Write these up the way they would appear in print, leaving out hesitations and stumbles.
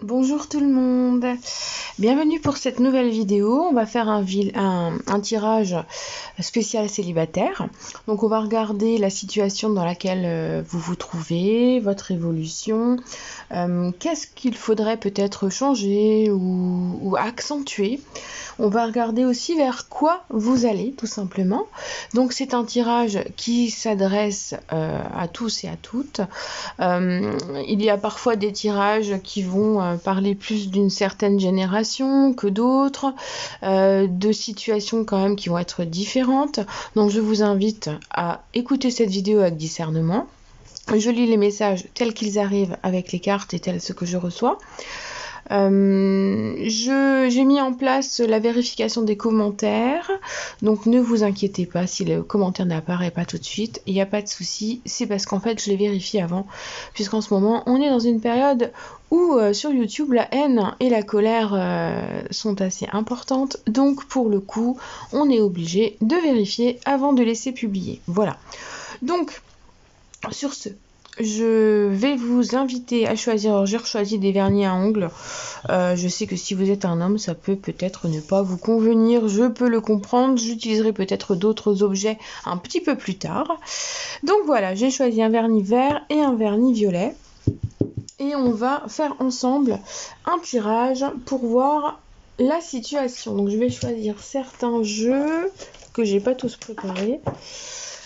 Bonjour tout le monde, bienvenue pour cette nouvelle vidéo. On va faire un tirage spécial célibataire. Donc on va regarder la situation dans laquelle vous vous trouvez, votre évolution, qu'est-ce qu'il faudrait peut-être changer ou accentuer. On va regarder aussi vers quoi vous allez, tout simplement. Donc c'est un tirage qui s'adresse à tous et à toutes. Il y a parfois des tirages qui vont parler plus d'une certaine génération que d'autres, de situations quand même qui vont être différentes. Donc je vous invite à écouter cette vidéo avec discernement. Je lis les messages tels qu'ils arrivent avec les cartes et tels ceux que je reçois. J'ai mis en place la vérification des commentaires, donc ne vous inquiétez pas si le commentaire n'apparaît pas tout de suite, il n'y a pas de souci, c'est parce qu'en fait je les vérifie avant, puisqu'en ce moment on est dans une période où sur YouTube la haine et la colère sont assez importantes, donc pour le coup on est obligé de vérifier avant de laisser publier. Voilà, donc sur ce, je vais vous inviter à choisir. Alors j'ai choisi des vernis à ongles. Je sais que si vous êtes un homme, ça peut-être ne pas vous convenir. Je peux le comprendre. J'utiliserai peut-être d'autres objets un petit peu plus tard. Donc voilà, j'ai choisi un vernis vert et un vernis violet. Et on va faire ensemble un tirage pour voir la situation. Donc je vais choisir certains jeux que j'ai pas tous préparés.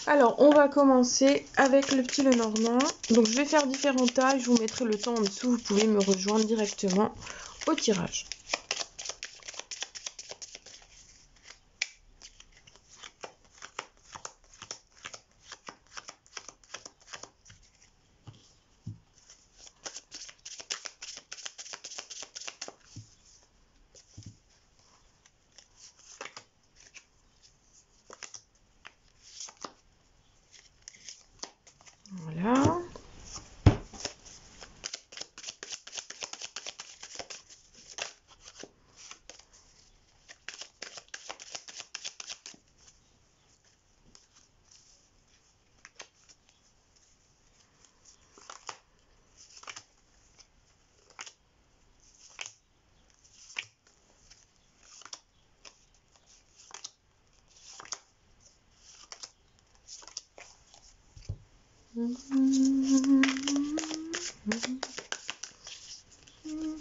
Alors, on va commencer avec le petit Lenormand. Donc, je vais faire différents tailles. Je vous mettrai le temps en dessous. Vous pouvez me rejoindre directement au tirage. Voilà.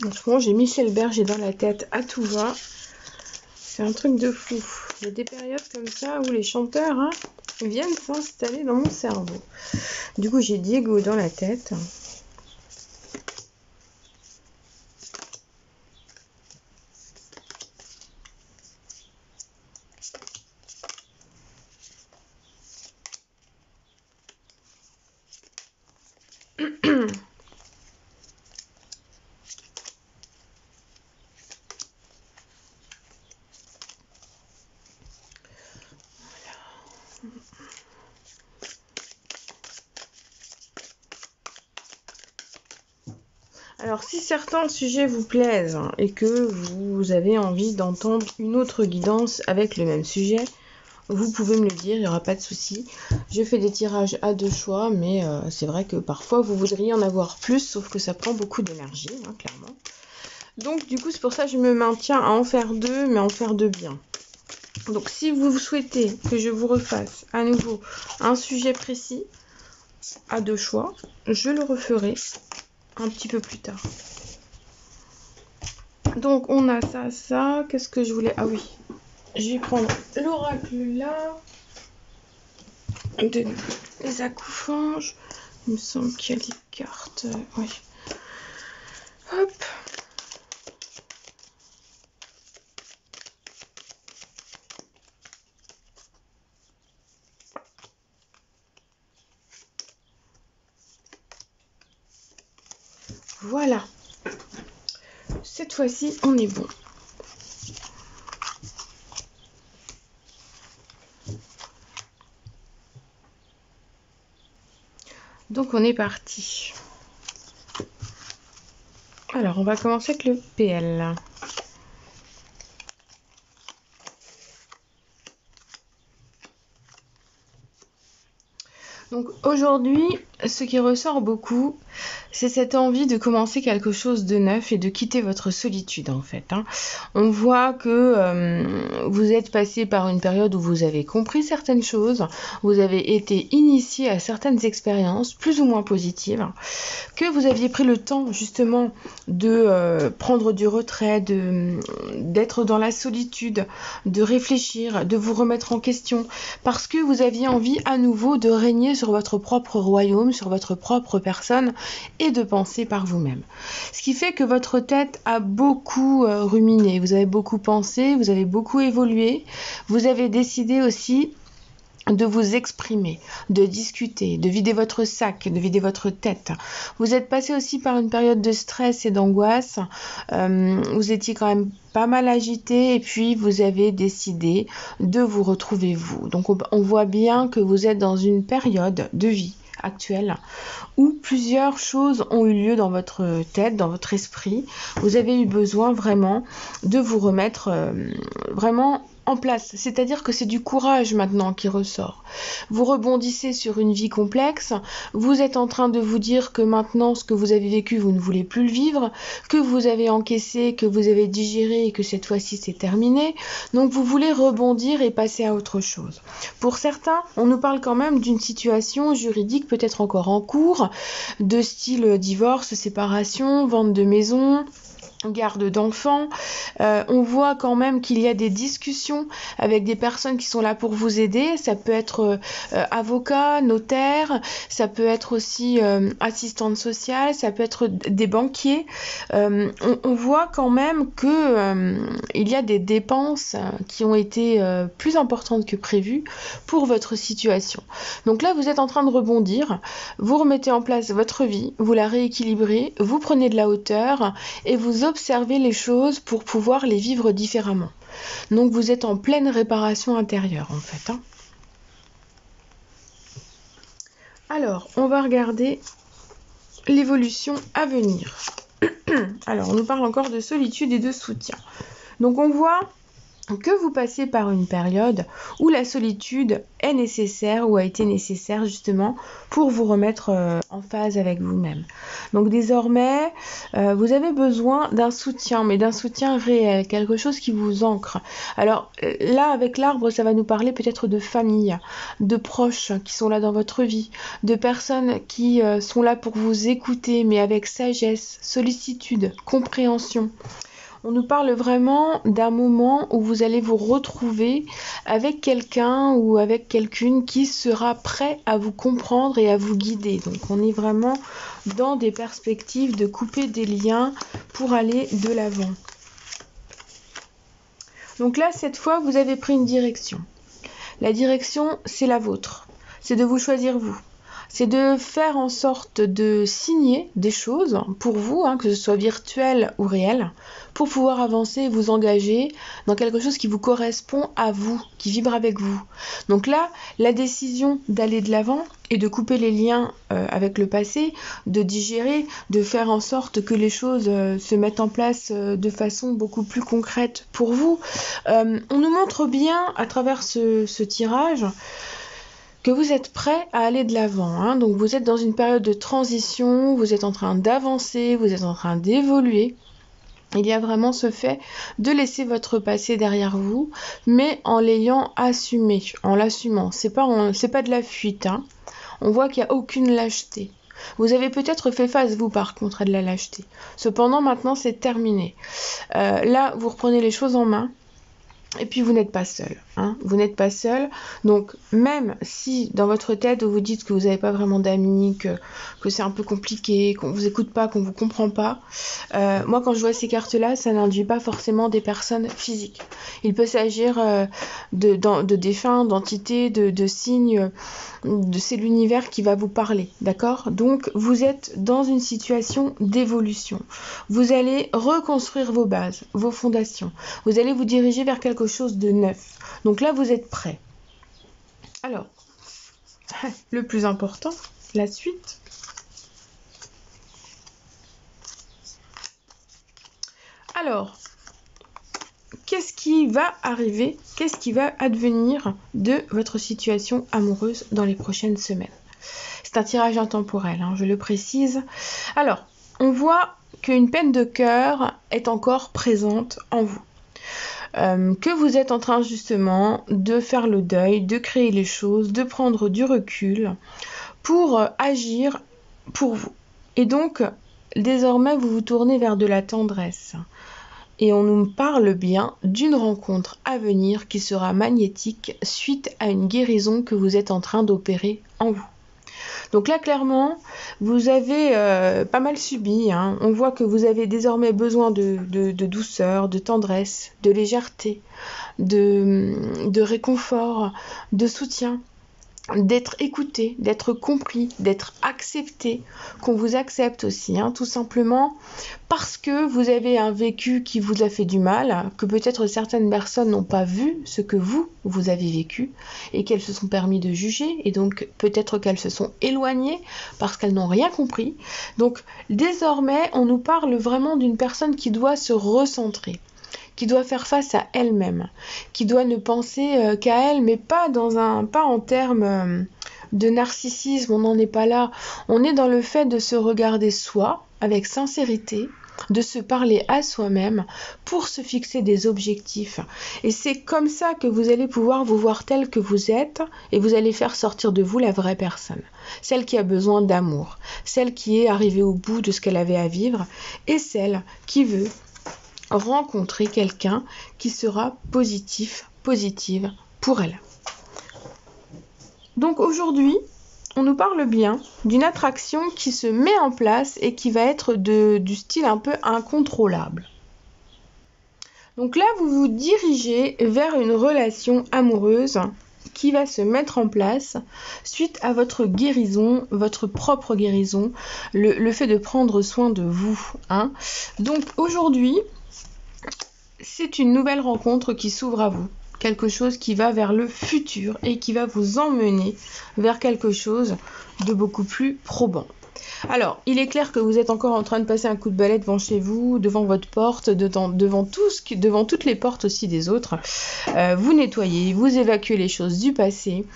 En ce moment, j'ai Michel Berger dans la tête à tout va. C'est un truc de fou. Il y a des périodes comme ça où les chanteurs viennent s'installer dans mon cerveau. Du coup, j'ai Diego dans la tête. Alors, si certains sujets vous plaisent et que vous avez envie d'entendre une autre guidance avec le même sujet, vous pouvez me le dire, il n'y aura pas de souci. Je fais des tirages à deux choix, mais c'est vrai que parfois vous voudriez en avoir plus, sauf que ça prend beaucoup d'énergie, clairement. Donc du coup, c'est pour ça que je me maintiens à en faire deux, mais en faire deux bien. Donc si vous souhaitez que je vous refasse à nouveau un sujet précis, à deux choix, je le referai un petit peu plus tard. Donc on a ça, qu'est-ce que je voulais... Ah oui, je vais prendre l'oracle là, les accoufanges. Il me semble qu'il y a des cartes. Oui. Hop. Voilà. Cette fois-ci, on est bon. Donc on est parti. Alors on va commencer avec le PL. Donc aujourd'hui, ce qui ressort beaucoup, c'est cette envie de commencer quelque chose de neuf et de quitter votre solitude en fait. On voit que vous êtes passé par une période où vous avez compris certaines choses, vous avez été initié à certaines expériences plus ou moins positives, que vous aviez pris le temps justement de prendre du retrait, d'être dans la solitude, de réfléchir, de vous remettre en question, parce que vous aviez envie à nouveau de régner sur votre propre royaume, sur votre propre personne et de penser par vous-même. Ce qui fait que votre tête a beaucoup ruminé, vous avez beaucoup pensé, vous avez beaucoup évolué, vous avez décidé aussi de vous exprimer, de discuter, de vider votre sac, de vider votre tête. Vous êtes passé aussi par une période de stress et d'angoisse. Vous étiez quand même pas mal agité et puis vous avez décidé de vous retrouver vous. Donc on voit bien que vous êtes dans une période de vie actuelle où plusieurs choses ont eu lieu dans votre tête, dans votre esprit. Vous avez eu besoin vraiment de vous remettre vraiment en place, c'est-à-dire que c'est du courage maintenant qui ressort. Vous rebondissez sur une vie complexe, vous êtes en train de vous dire que maintenant ce que vous avez vécu, vous ne voulez plus le vivre, que vous avez encaissé, que vous avez digéré et que cette fois-ci c'est terminé, donc vous voulez rebondir et passer à autre chose. Pour certains, on nous parle quand même d'une situation juridique peut-être encore en cours, de style divorce, séparation, vente de maison, garde d'enfants. On voit quand même qu'il y a des discussions avec des personnes qui sont là pour vous aider. Ça peut être avocat, notaire, ça peut être aussi assistante sociale, ça peut être des banquiers. On voit quand même que il y a des dépenses qui ont été plus importantes que prévues pour votre situation. Donc là, vous êtes en train de rebondir, vous remettez en place votre vie, vous la rééquilibrez, vous prenez de la hauteur et vous observez les choses pour pouvoir les vivre différemment. Donc vous êtes en pleine réparation intérieure en fait. Alors, on va regarder l'évolution à venir. Alors, on nous parle encore de solitude et de soutien. Donc on voit que vous passez par une période où la solitude est nécessaire ou a été nécessaire justement pour vous remettre en phase avec vous-même. Donc désormais, vous avez besoin d'un soutien, mais d'un soutien réel, quelque chose qui vous ancre. Alors là, avec l'arbre, ça va nous parler peut-être de famille, de proches qui sont là dans votre vie, de personnes qui sont là pour vous écouter, mais avec sagesse, sollicitude, compréhension. On nous parle vraiment d'un moment où vous allez vous retrouver avec quelqu'un ou avec quelqu'une qui sera prêt à vous comprendre et à vous guider. Donc on est vraiment dans des perspectives de couper des liens pour aller de l'avant. Donc là, cette fois, vous avez pris une direction. La direction, c'est la vôtre. C'est de vous choisir vous. C'est de faire en sorte de signer des choses pour vous, que ce soit virtuel ou réel, pour pouvoir avancer et vous engager dans quelque chose qui vous correspond à vous, qui vibre avec vous. Donc là, la décision d'aller de l'avant et de couper les liens avec le passé, de digérer, de faire en sorte que les choses se mettent en place de façon beaucoup plus concrète pour vous. On nous montre bien à travers ce tirage que vous êtes prêt à aller de l'avant. Donc vous êtes dans une période de transition, vous êtes en train d'avancer, vous êtes en train d'évoluer. Il y a vraiment ce fait de laisser votre passé derrière vous, mais en l'ayant assumé, en l'assumant. C'est pas de la fuite. On voit qu'il n'y a aucune lâcheté. Vous avez peut-être fait face, vous, par contre, à de la lâcheté. Cependant, maintenant, c'est terminé. Là, vous reprenez les choses en main. Et puis vous n'êtes pas seul, vous n'êtes pas seul, donc même si dans votre tête vous dites que vous n'avez pas vraiment d'amis, que c'est un peu compliqué, qu'on vous écoute pas, qu'on vous comprend pas, moi quand je vois ces cartes-là, ça n'induit pas forcément des personnes physiques. Il peut s'agir de défunts, d'entités, de signes, c'est l'univers qui va vous parler, d'accord ? Donc vous êtes dans une situation d'évolution. Vous allez reconstruire vos bases, vos fondations. Vous allez vous diriger vers quelque chose de neuf. Donc là, vous êtes prêts. Alors, le plus important, la suite. Alors, qu'est-ce qui va arriver, qu'est-ce qui va advenir de votre situation amoureuse dans les prochaines semaines ? C'est C'est un tirage intemporel, hein, je le précise. Alors, on voit qu'une peine de cœur est encore présente en vous. Que vous êtes en train justement de faire le deuil, de créer les choses, de prendre du recul pour agir pour vous. Et donc, désormais, vous vous tournez vers de la tendresse. Et on nous parle bien d'une rencontre à venir qui sera magnétique suite à une guérison que vous êtes en train d'opérer en vous. Donc là, clairement, vous avez pas mal subi, hein. On voit que vous avez désormais besoin de douceur, de tendresse, de légèreté, de réconfort, de soutien, d'être écouté, d'être compris, d'être accepté, qu'on vous accepte aussi, hein, tout simplement parce que vous avez un vécu qui vous a fait du mal, que peut-être certaines personnes n'ont pas vu ce que vous avez vécu et qu'elles se sont permis de juger et donc peut-être qu'elles se sont éloignées parce qu'elles n'ont rien compris. Donc désormais, on nous parle vraiment d'une personne qui doit se recentrer, qui doit faire face à elle-même, qui doit ne penser qu'à elle, mais pas en termes de narcissisme, on n'en est pas là. On est dans le fait de se regarder soi, avec sincérité, de se parler à soi-même pour se fixer des objectifs. Et c'est comme ça que vous allez pouvoir vous voir tel que vous êtes et vous allez faire sortir de vous la vraie personne. Celle qui a besoin d'amour, celle qui est arrivée au bout de ce qu'elle avait à vivre et celle qui veut rencontrer quelqu'un qui sera positive pour elle. Donc aujourd'hui, on nous parle bien d'une attraction qui se met en place et qui va être du style un peu incontrôlable. Donc là, vous vous dirigez vers une relation amoureuse qui va se mettre en place suite à votre guérison, votre propre guérison, le fait de prendre soin de vous, hein. Donc aujourd'hui, c'est une nouvelle rencontre qui s'ouvre à vous, quelque chose qui va vers le futur et qui va vous emmener vers quelque chose de beaucoup plus probant. Alors, il est clair que vous êtes encore en train de passer un coup de balai devant chez vous, devant votre porte, devant toutes les portes aussi des autres. Vous nettoyez, vous évacuez les choses du passé,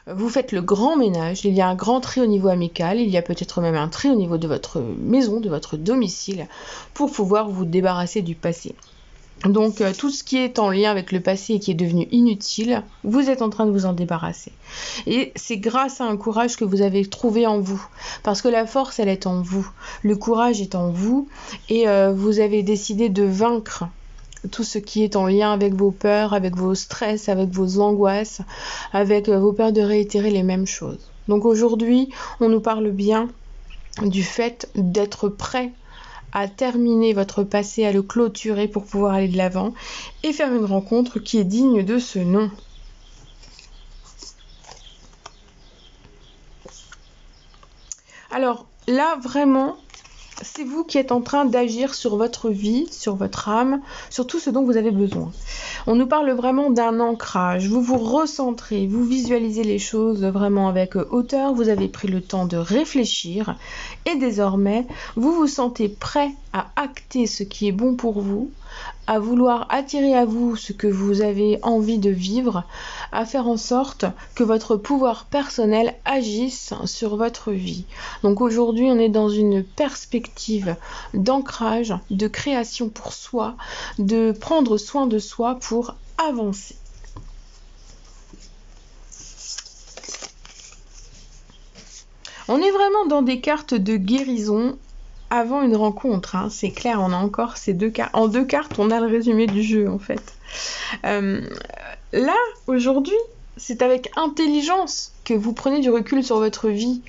vous faites le grand ménage, il y a un grand tri au niveau amical, il y a peut-être même un tri au niveau de votre maison, de votre domicile, pour pouvoir vous débarrasser du passé. Donc tout ce qui est en lien avec le passé et qui est devenu inutile, vous êtes en train de vous en débarrasser. Et c'est grâce à un courage que vous avez trouvé en vous. Parce que la force, elle est en vous. Le courage est en vous. Et vous avez décidé de vaincre tout ce qui est en lien avec vos peurs, avec vos stress, avec vos angoisses, avec vos peurs de réitérer les mêmes choses. Donc aujourd'hui, on nous parle bien du fait d'être prêt à terminer votre passé, à le clôturer pour pouvoir aller de l'avant et faire une rencontre qui est digne de ce nom. Alors là, vraiment, c'est vous qui êtes en train d'agir sur votre vie, sur votre âme, sur tout ce dont vous avez besoin. On nous parle vraiment d'un ancrage. Vous vous recentrez, vous visualisez les choses vraiment avec hauteur. Vous avez pris le temps de réfléchir et désormais, vous vous sentez prêt à acter ce qui est bon pour vous, à vouloir attirer à vous ce que vous avez envie de vivre, à faire en sorte que votre pouvoir personnel agisse sur votre vie. Donc aujourd'hui, on est dans une perspective d'ancrage, de création pour soi, de prendre soin de soi pour avancer. On est vraiment dans des cartes de guérison avant une rencontre, hein. C'est clair, on a encore ces deux cartes. En 2 cartes, on a le résumé du jeu, en fait. Là, aujourd'hui, c'est avec intelligence que vous prenez du recul sur votre vie,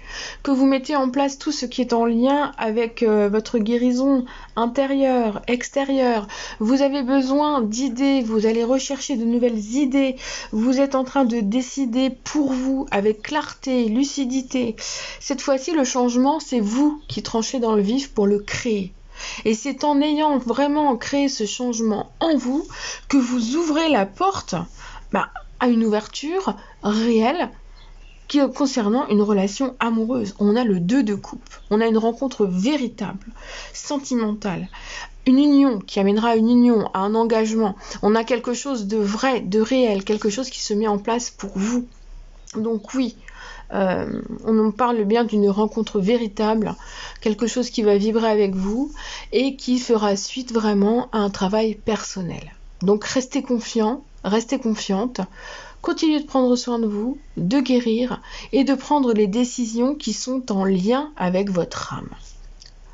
que vous mettez en place tout ce qui est en lien avec votre guérison intérieure, extérieure. Vous avez besoin d'idées, vous allez rechercher de nouvelles idées, vous êtes en train de décider pour vous avec clarté, lucidité. Cette fois-ci, le changement, c'est vous qui tranchez dans le vif pour le créer. Et c'est en ayant vraiment créé ce changement en vous que vous ouvrez la porte à une ouverture réelle concernant une relation amoureuse. On a le 2 de coupe, on a une rencontre véritable, sentimentale, une union qui amènera à une union, à un engagement. On a quelque chose de vrai, de réel, quelque chose qui se met en place pour vous. Donc oui, On nous parle bien d'une rencontre véritable, quelque chose qui va vibrer avec vous et qui fera suite vraiment à un travail personnel. Donc restez confiant, restez confiante, continuez de prendre soin de vous, de guérir et de prendre les décisions qui sont en lien avec votre âme.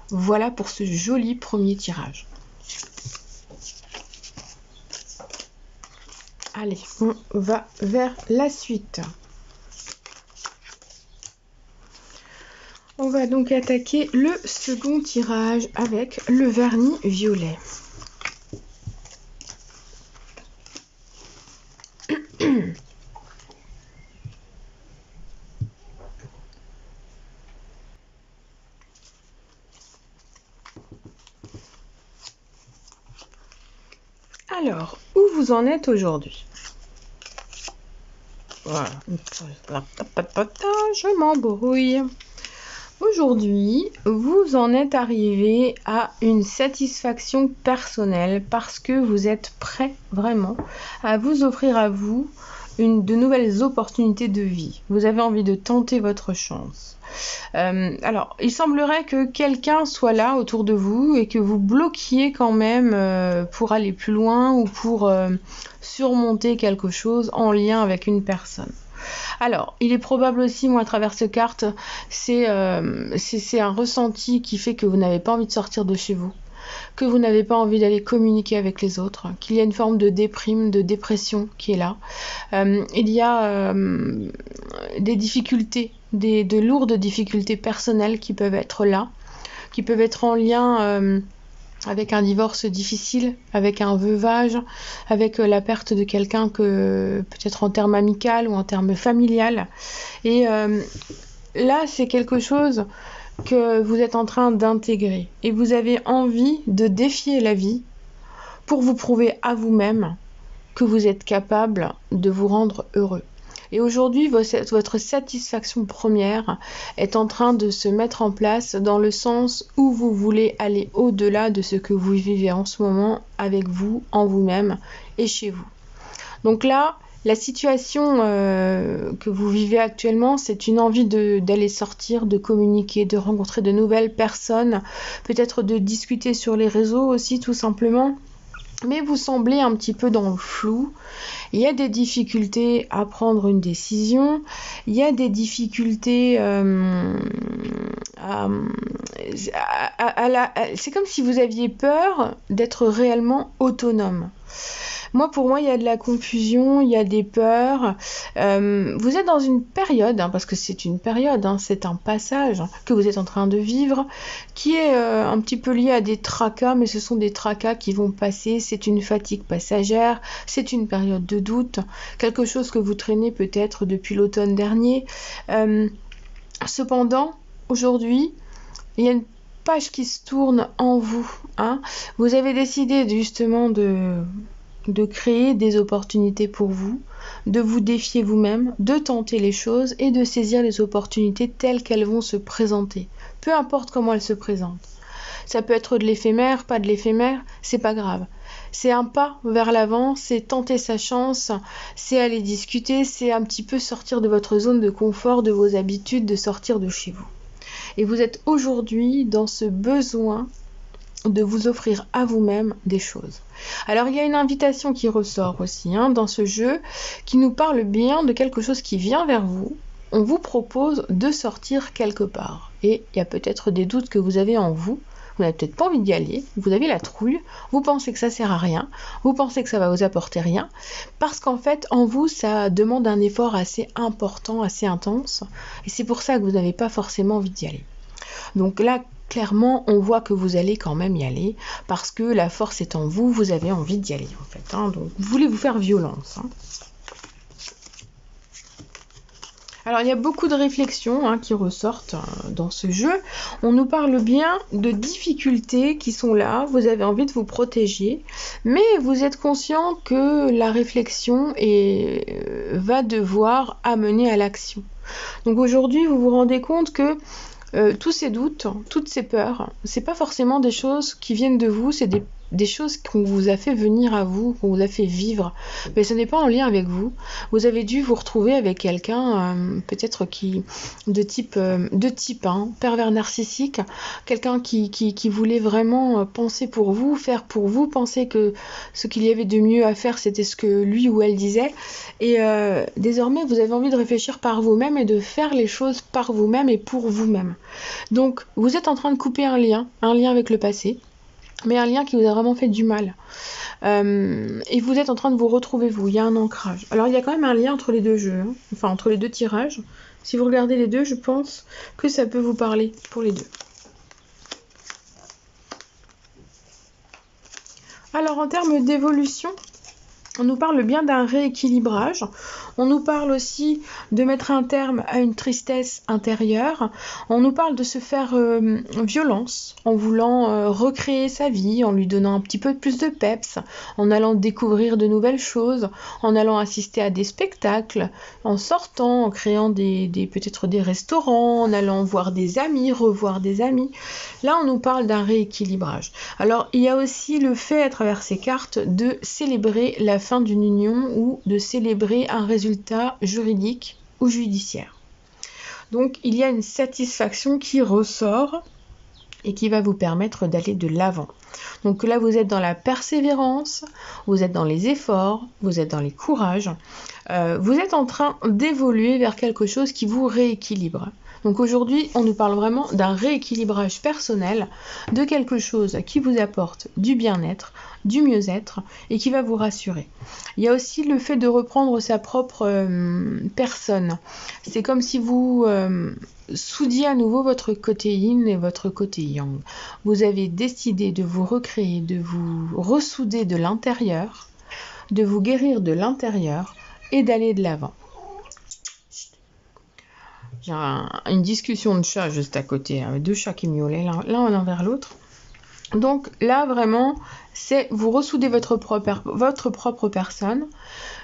Voilà pour ce joli premier tirage. Allez, on va vers la suite. On va donc attaquer le second tirage avec le vernis violet. Alors, où vous en êtes aujourd'hui? Voilà. Je m'embrouille. Aujourd'hui, vous en êtes arrivé à une satisfaction personnelle parce que vous êtes prêt vraiment à vous offrir à vous de nouvelles opportunités de vie. Vous avez envie de tenter votre chance. Alors, il semblerait que quelqu'un soit là autour de vous et que vous bloquiez quand même pour aller plus loin ou pour surmonter quelque chose en lien avec une personne. Alors, il est probable aussi, moi, à travers cette carte, c'est un ressenti qui fait que vous n'avez pas envie de sortir de chez vous, que vous n'avez pas envie d'aller communiquer avec les autres, qu'il y a une forme de déprime, de dépression qui est là. Il y a des difficultés, de lourdes difficultés personnelles qui peuvent être là, qui peuvent être en lien avec un divorce difficile, avec un veuvage, avec la perte de quelqu'un que peut-être en termes amical ou en termes familial. Et là, c'est quelque chose que vous êtes en train d'intégrer. Et vous avez envie de défier la vie pour vous prouver à vous-même que vous êtes capable de vous rendre heureux. Et aujourd'hui, votre satisfaction première est en train de se mettre en place dans le sens où vous voulez aller au-delà de ce que vous vivez en ce moment avec vous, en vous-même et chez vous. Donc là, la situation que vous vivez actuellement, c'est une envie d'aller sortir, de communiquer, de rencontrer de nouvelles personnes, peut-être de discuter sur les réseaux aussi tout simplement. Mais vous semblez un petit peu dans le flou. Il y a des difficultés à prendre une décision. Il y a des difficultés c'est comme si vous aviez peur d'être réellement autonome. Pour moi, il y a de la confusion, il y a des peurs. Vous êtes dans une période, parce que c'est une période, c'est un passage que vous êtes en train de vivre, qui est un petit peu lié à des tracas, mais ce sont des tracas qui vont passer. C'est une fatigue passagère, c'est une période de doute, quelque chose que vous traînez peut-être depuis l'automne dernier. Cependant, aujourd'hui, il y a une page qui se tourne en vous. Vous avez décidé justement de créer des opportunités pour vous, de vous défier vous-même, de tenter les choses et de saisir les opportunités telles qu'elles vont se présenter. Peu importe comment elles se présentent. Ça peut être de l'éphémère, pas de l'éphémère, c'est pas grave. C'est un pas vers l'avant, c'est tenter sa chance, c'est aller discuter, c'est un petit peu sortir de votre zone de confort, de vos habitudes, de sortir de chez vous. Et vous êtes aujourd'hui dans ce besoin de vous offrir à vous-même des choses. Alors il y a une invitation qui ressort aussi dans ce jeu qui nous parle bien de quelque chose qui vient vers vous. On vous propose de sortir quelque part. Et il y a peut-être des doutes que vous avez en vous. Vous n'avez peut-être pas envie d'y aller. Vous avez la trouille. Vous pensez que ça sert à rien. Vous pensez que ça va vous apporter rien. Parce qu'en fait, en vous, ça demande un effort assez important, assez intense. Et c'est pour ça que vous n'avez pas forcément envie d'y aller. Donc là, clairement, on voit que vous allez quand même y aller parce que la force est en vous, vous avez envie d'y aller en fait. Donc, vous voulez vous faire violence. Alors, il y a beaucoup de réflexions qui ressortent dans ce jeu. On nous parle bien de difficultés qui sont là, vous avez envie de vous protéger, mais vous êtes conscient que la réflexion va devoir amener à l'action. Donc aujourd'hui, vous vous rendez compte que tous ces doutes, toutes ces peurs, c'est pas forcément des choses qui viennent de vous, c'est des choses qu'on vous a fait venir à vous, qu'on vous a fait vivre, mais ce n'est pas en lien avec vous. Vous avez dû vous retrouver avec quelqu'un peut-être de type pervers narcissique, quelqu'un qui voulait vraiment penser pour vous, faire pour vous, penser que ce qu'il y avait de mieux à faire, c'était ce que lui ou elle disait. Et désormais, vous avez envie de réfléchir par vous-même et de faire les choses par vous-même et pour vous-même. Donc, vous êtes en train de couper un lien avec le passé, mais un lien qui vous a vraiment fait du mal. Et vous êtes en train de vous retrouver, vous. Il y a un ancrage. Alors, il y a quand même un lien entre les deux jeux, hein. Enfin, entre les deux tirages. Si vous regardez les deux, je pense que ça peut vous parler pour les deux. Alors, en termes d'évolution, on nous parle bien d'un rééquilibrage. On nous parle aussi de mettre un terme à une tristesse intérieure. On nous parle de se faire violence en voulant recréer sa vie, en lui donnant un petit peu plus de peps, en allant découvrir de nouvelles choses, en allant assister à des spectacles, en sortant, en créant peut-être des restaurants, en allant voir des amis, revoir des amis. Là, on nous parle d'un rééquilibrage. Alors, il y a aussi le fait, à travers ces cartes, de célébrer la fin d'une union ou de célébrer un résultat juridique ou judiciaire. Donc, il y a une satisfaction qui ressort et qui va vous permettre d'aller de l'avant. Donc là, vous êtes dans la persévérance, vous êtes dans les efforts, vous êtes dans les courages, vous êtes en train d'évoluer vers quelque chose qui vous rééquilibre. Donc aujourd'hui, on nous parle vraiment d'un rééquilibrage personnel, de quelque chose qui vous apporte du bien-être, du mieux-être et qui va vous rassurer. Il y a aussi le fait de reprendre sa propre personne. C'est comme si vous soudiez à nouveau votre côté yin et votre côté yang. Vous avez décidé de vous recréer, de vous ressouder de l'intérieur, de vous guérir de l'intérieur et d'aller de l'avant. J'ai une discussion de chats juste à côté, avec deux chats qui miaulaient l'un vers l'autre. Donc là, vraiment, c'est vous ressoudez votre propre personne,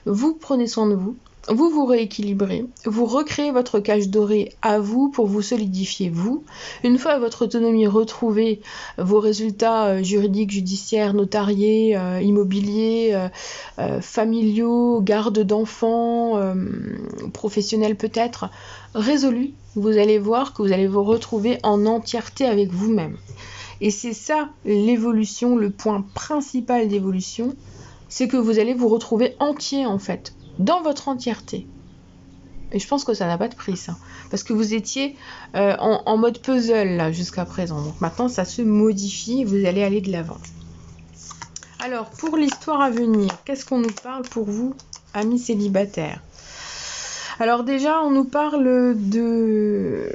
vous prenez soin de vous, vous vous rééquilibrez, vous recréez votre cage dorée à vous pour vous solidifier vous. Une fois votre autonomie retrouvée, vos résultats juridiques, judiciaires, notariés, immobiliers, familiaux, garde d'enfants, professionnels peut-être, résolus, vous allez voir que vous allez vous retrouver en entièreté avec vous-même. Et c'est ça l'évolution, le point principal d'évolution, c'est que vous allez vous retrouver entier en fait, dans votre entièreté. Et je pense que ça n'a pas de prix ça, parce que vous étiez en mode puzzle là jusqu'à présent. Donc maintenant ça se modifie et vous allez aller de l'avant. Alors pour l'histoire à venir, qu'est-ce qu'on nous parle pour vous, amis célibataires ? Alors déjà on nous parle de...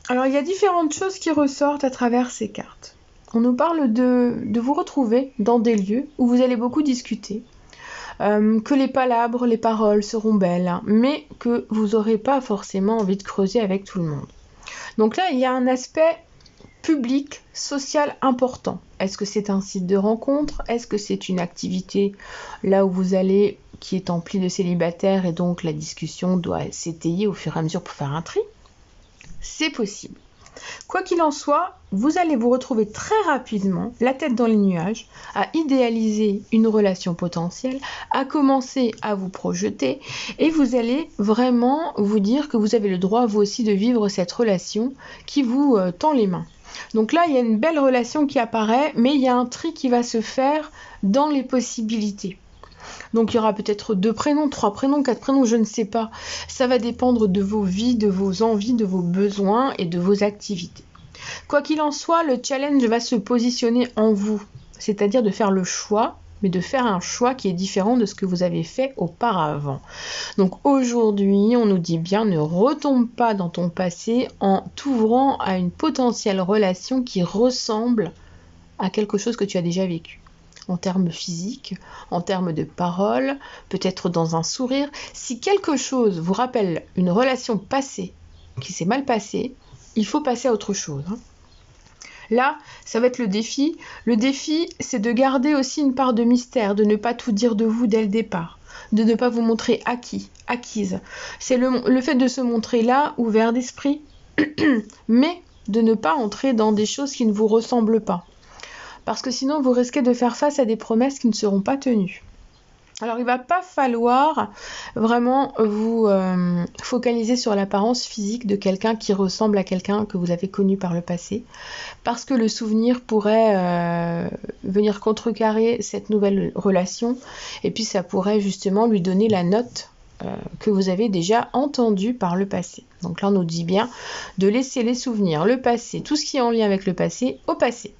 Alors, il y a différentes choses qui ressortent à travers ces cartes. On nous parle de vous retrouver dans des lieux où vous allez beaucoup discuter, que les palabres, les paroles seront belles, hein, mais que vous n'aurez pas forcément envie de creuser avec tout le monde. Donc là, il y a un aspect public, social important. Est-ce que c'est un site de rencontre ? Est-ce que c'est une activité là où vous allez, qui est emplie de célibataires et donc la discussion doit s'étayer au fur et à mesure pour faire un tri ? C'est possible. Quoi qu'il en soit, vous allez vous retrouver très rapidement, la tête dans les nuages, à idéaliser une relation potentielle, à commencer à vous projeter, et vous allez vraiment vous dire que vous avez le droit, vous aussi, de vivre cette relation qui vous tend les mains. Donc là, il y a une belle relation qui apparaît, mais il y a un tri qui va se faire dans les possibilités. Donc il y aura peut-être 2 prénoms, 3 prénoms, 4 prénoms, je ne sais pas. Ça va dépendre de vos vies, de vos envies, de vos besoins et de vos activités. Quoi qu'il en soit, le challenge va se positionner en vous, c'est-à-dire de faire le choix, mais de faire un choix qui est différent de ce que vous avez fait auparavant. Donc aujourd'hui, on nous dit bien, ne retombe pas dans ton passé en t'ouvrant à une potentielle relation qui ressemble à quelque chose que tu as déjà vécu. En termes physiques, en termes de paroles, peut-être dans un sourire. Si quelque chose vous rappelle une relation passée qui s'est mal passée, il faut passer à autre chose. Là, ça va être le défi. Le défi, c'est de garder aussi une part de mystère, de ne pas tout dire de vous dès le départ, de ne pas vous montrer acquise. C'est le fait de se montrer là, ouvert d'esprit, mais de ne pas entrer dans des choses qui ne vous ressemblent pas. parce que sinon vous risquez de faire face à des promesses qui ne seront pas tenues. Alors, il va pas falloir vraiment vous focaliser sur l'apparence physique de quelqu'un qui ressemble à quelqu'un que vous avez connu par le passé, parce que le souvenir pourrait venir contrecarrer cette nouvelle relation, et puis ça pourrait justement lui donner la note que vous avez déjà entendue par le passé. Donc là, on nous dit bien de laisser les souvenirs, le passé, tout ce qui est en lien avec le passé, au passé.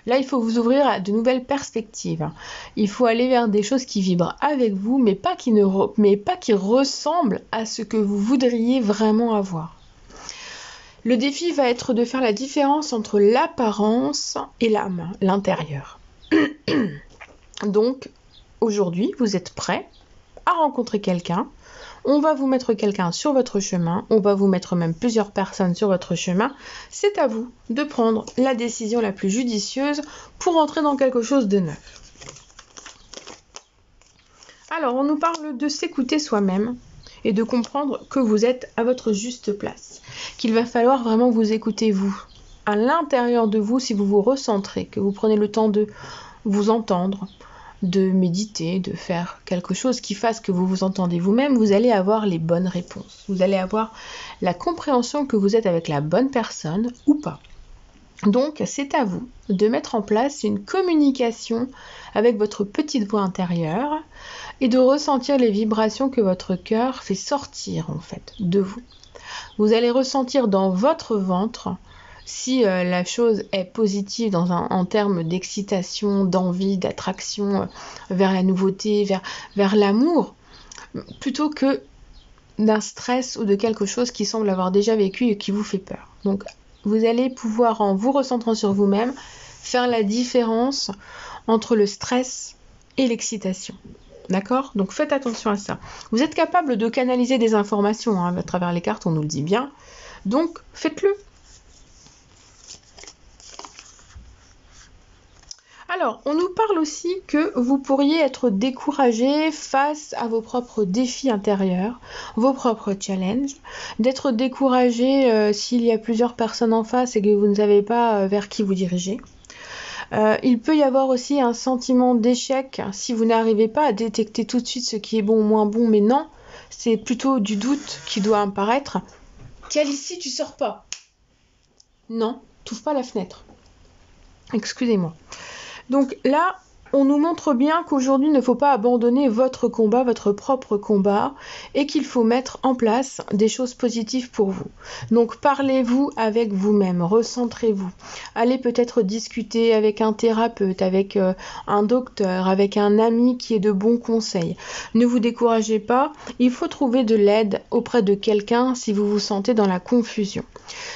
Là, il faut vous ouvrir à de nouvelles perspectives. Il faut aller vers des choses qui vibrent avec vous, mais pas qui ressemblent à ce que vous voudriez vraiment avoir. Le défi va être de faire la différence entre l'apparence et l'âme, l'intérieur. Donc, aujourd'hui, vous êtes prêts à rencontrer quelqu'un. On va vous mettre quelqu'un sur votre chemin, on va vous mettre même plusieurs personnes sur votre chemin. C'est à vous de prendre la décision la plus judicieuse pour entrer dans quelque chose de neuf. Alors, on nous parle de s'écouter soi-même et de comprendre que vous êtes à votre juste place. Qu'il va falloir vraiment vous écouter vous, à l'intérieur de vous, si vous vous recentrez, que vous prenez le temps de vous entendre, de méditer, de faire quelque chose qui fasse que vous vous entendez vous-même, vous allez avoir les bonnes réponses. Vous allez avoir la compréhension que vous êtes avec la bonne personne ou pas. Donc, c'est à vous de mettre en place une communication avec votre petite voix intérieure et de ressentir les vibrations que votre cœur fait sortir en fait de vous. Vous allez ressentir dans votre ventre si la chose est positive en termes d'excitation, d'envie, d'attraction vers la nouveauté, vers l'amour, plutôt que d'un stress ou de quelque chose qui semble avoir déjà vécu et qui vous fait peur. Donc, vous allez pouvoir, en vous recentrant sur vous-même, faire la différence entre le stress et l'excitation. D'accord ? Donc, faites attention à ça. Vous êtes capable de canaliser des informations à travers les cartes, on nous le dit bien. Donc, faites-le. Alors, on nous parle aussi que vous pourriez être découragé face à vos propres défis intérieurs, vos propres challenges, d'être découragé s'il y a plusieurs personnes en face et que vous ne savez pas vers qui vous dirigez. Il peut y avoir aussi un sentiment d'échec si vous n'arrivez pas à détecter tout de suite ce qui est bon ou moins bon, mais non, c'est plutôt du doute qui doit apparaître. Calicie, tu sors pas. Non, t'ouvres pas la fenêtre. Excusez-moi. Donc là, on nous montre bien qu'aujourd'hui, il ne faut pas abandonner votre combat, votre propre combat, et qu'il faut mettre en place des choses positives pour vous. Donc parlez-vous avec vous-même, recentrez-vous. Allez peut-être discuter avec un thérapeute, avec un docteur, avec un ami qui est de bons conseils. Ne vous découragez pas, il faut trouver de l'aide auprès de quelqu'un si vous vous sentez dans la confusion.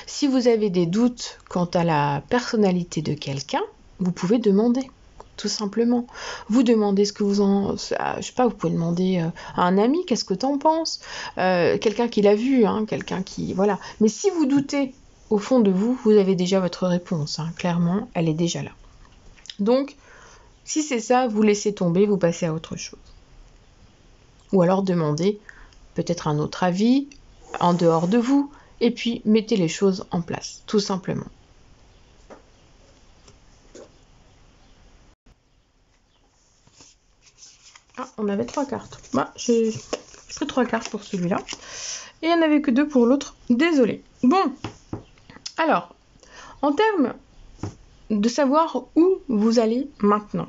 Si vous avez des doutes quant à la personnalité de quelqu'un, vous pouvez demander, tout simplement. Vous demandez ce que vous en... Je sais pas, vous pouvez demander à un ami, qu'est-ce que t'en penses, quelqu'un qui l'a vu, quelqu'un qui... Voilà. Mais si vous doutez, au fond de vous, vous avez déjà votre réponse, clairement, elle est déjà là. Donc, si c'est ça, vous laissez tomber, vous passez à autre chose. Ou alors demandez peut-être un autre avis, en dehors de vous, et puis mettez les choses en place, tout simplement. Ah, on avait 3 cartes. Bah, j'ai pris 3 cartes pour celui-là. Et il n'y en avait que 2 pour l'autre. Désolée. Bon. Alors, en termes de savoir où vous allez maintenant,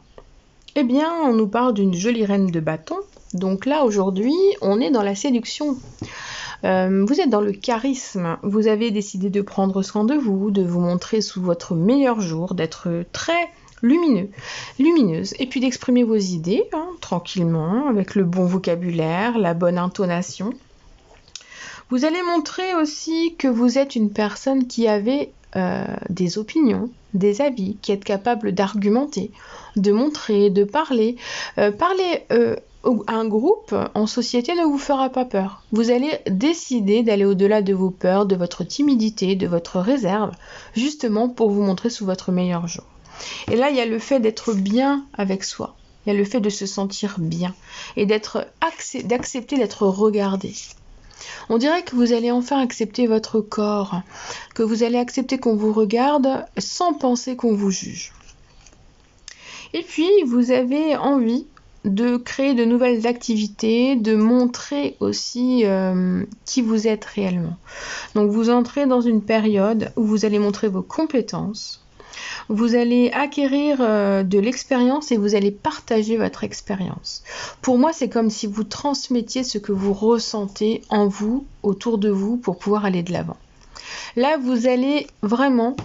eh bien, on nous parle d'une jolie reine de bâton. Donc là, aujourd'hui, on est dans la séduction. Vous êtes dans le charisme. Vous avez décidé de prendre soin de vous montrer sous votre meilleur jour, d'être très... lumineuse, et puis d'exprimer vos idées tranquillement, avec le bon vocabulaire, la bonne intonation. Vous allez montrer aussi que vous êtes une personne qui avait des opinions, des avis, qui est capable d'argumenter, de montrer, de parler. Un groupe en société ne vous fera pas peur. Vous allez décider d'aller au-delà de vos peurs, de votre timidité, de votre réserve, justement pour vous montrer sous votre meilleur jour. Et là, il y a le fait d'être bien avec soi. Il y a le fait de se sentir bien et d'accepter d'être regardé. On dirait que vous allez enfin accepter votre corps, que vous allez accepter qu'on vous regarde sans penser qu'on vous juge. Et puis, vous avez envie de créer de nouvelles activités, de montrer aussi qui vous êtes réellement. Donc, vous entrez dans une période où vous allez montrer vos compétences, vous allez acquérir de l'expérience et vous allez partager votre expérience. Pour moi, c'est comme si vous transmettiez ce que vous ressentez en vous, autour de vous, pour pouvoir aller de l'avant. Là, vous allez vraiment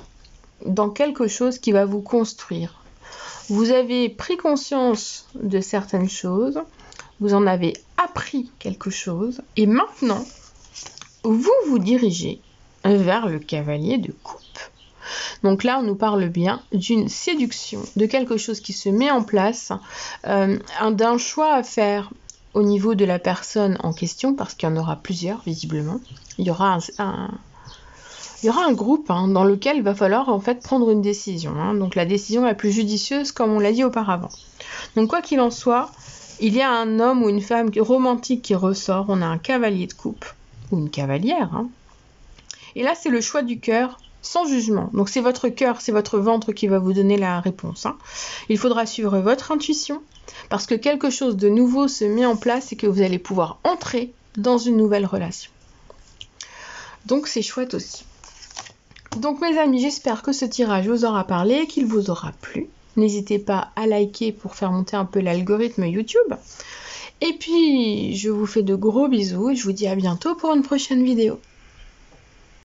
dans quelque chose qui va vous construire. Vous avez pris conscience de certaines choses, vous en avez appris quelque chose, et maintenant, vous vous dirigez vers le cavalier de coupe. Donc là, on nous parle bien d'une séduction, de quelque chose qui se met en place, d'un choix à faire au niveau de la personne en question, parce qu'il y en aura plusieurs, visiblement. Il y aura un groupe dans lequel il va falloir en fait prendre une décision. Donc la décision la plus judicieuse, comme on l'a dit auparavant. Donc quoi qu'il en soit, il y a un homme ou une femme romantique qui ressort. On a un cavalier de coupe, ou une cavalière. Et là, c'est le choix du cœur, sans jugement. Donc c'est votre cœur, c'est votre ventre qui va vous donner la réponse. Il faudra suivre votre intuition, parce que quelque chose de nouveau se met en place et que vous allez pouvoir entrer dans une nouvelle relation. Donc c'est chouette aussi. Donc mes amis, j'espère que ce tirage vous aura parlé et qu'il vous aura plu. N'hésitez pas à liker pour faire monter un peu l'algorithme YouTube. Et puis, je vous fais de gros bisous et je vous dis à bientôt pour une prochaine vidéo.